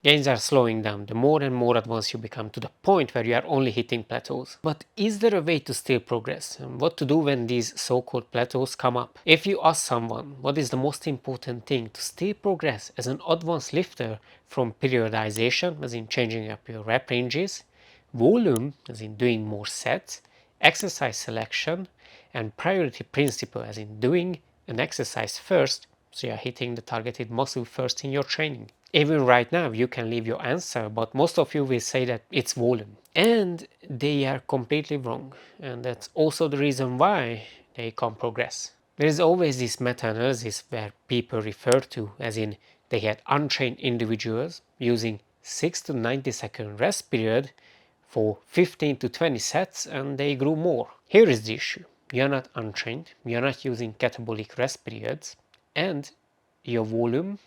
Gains are slowing down the more and more advanced you become, to the point where you are only hitting plateaus. But is there a way to still progress? And what to do when these so-called plateaus come up? If you ask someone what is the most important thing to still progress as an advanced lifter, from periodization, as in changing up your rep ranges, volume, as in doing more sets, exercise selection, and priority principle, as in doing an exercise first, so you're hitting the targeted muscle first in your training. Even right now, you can leave your answer, but most of you will say that it's volume. And they are completely wrong. And that's also the reason why they can't progress. There is always this meta-analysis where people refer to, as in they had untrained individuals using 6 to 90 second rest period for 15 to 20 sets, and they grew more. Here is the issue. You're not untrained, you're not using catabolic rest periods, and your volume,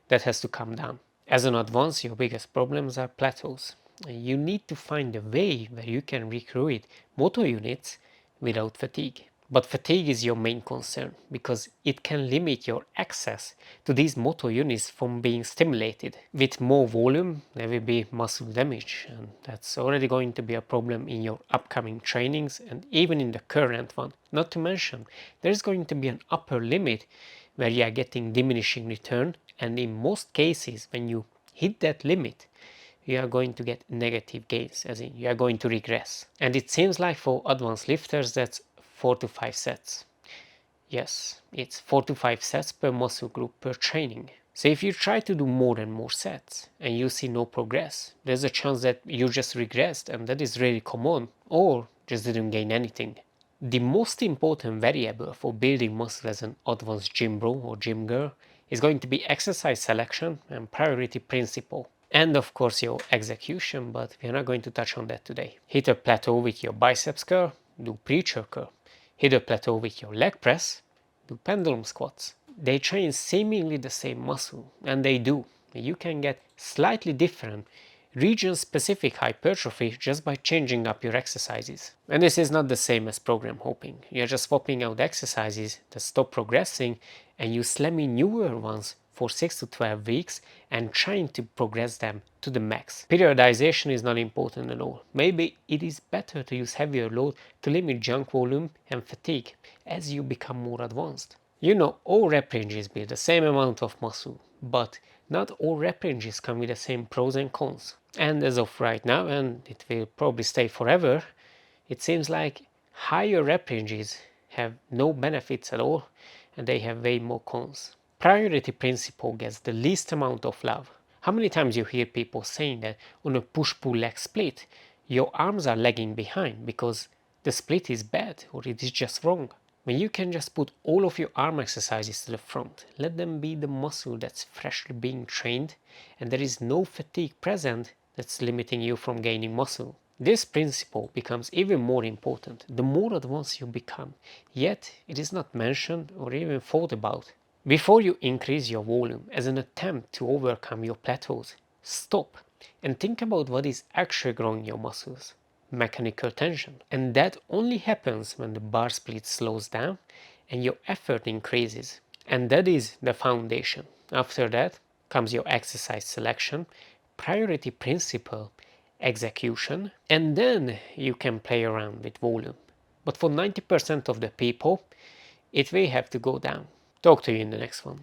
that has to come down. As an advance, your biggest problems are plateaus. You need to find a way where you can recruit motor units without fatigue. But fatigue is your main concern because it can limit your access to these motor units from being stimulated. With more volume, there will be muscle damage, and that's already going to be a problem in your upcoming trainings and even in the current one. Not to mention, there's going to be an upper limit where you are getting diminishing return, and in most cases, when you hit that limit, you are going to get negative gains, as in you are going to regress. And it seems like for advanced lifters that's 4 to 5 sets. Yes, it's 4 to 5 sets per muscle group per training. So if you try to do more and more sets and you see no progress, there's a chance that you just regressed, and that is really common, or just didn't gain anything. The most important variable for building muscle as an advanced gym bro or gym girl is going to be exercise selection and priority principle. And of course your execution, but we're not going to touch on that today. Hit a plateau with your biceps curl, do preacher curl. Hit a plateau with your leg press, do pendulum squats. They train seemingly the same muscle, and they do. You can get slightly different region-specific hypertrophy just by changing up your exercises. And this is not the same as program hopping. You're just swapping out exercises that stop progressing, and you slam in newer ones for 6 to 12 weeks and trying to progress them to the max. Periodization is not important at all. Maybe it is better to use heavier load to limit junk volume and fatigue as you become more advanced. You know, all rep ranges build the same amount of muscle, but not all rep ranges come with the same pros and cons. And as of right now, and it will probably stay forever, it seems like higher rep ranges have no benefits at all, and they have way more cons. Priority principle gets the least amount of love. How many times you hear people saying that on a push-pull leg split, your arms are lagging behind because the split is bad or it is just wrong? When you can just put all of your arm exercises to the front, let them be the muscle that's freshly being trained, and there is no fatigue present that's limiting you from gaining muscle. This principle becomes even more important the more advanced you become, yet it is not mentioned or even thought about. Before you increase your volume as an attempt to overcome your plateaus, stop and think about what is actually growing your muscles. Mechanical tension. And that only happens when the bar split slows down and your effort increases. And that is the foundation. After that comes your exercise selection, priority principle, execution, and then you can play around with volume. But for 90% of the people, it will have to go down. Talk to you in the next one.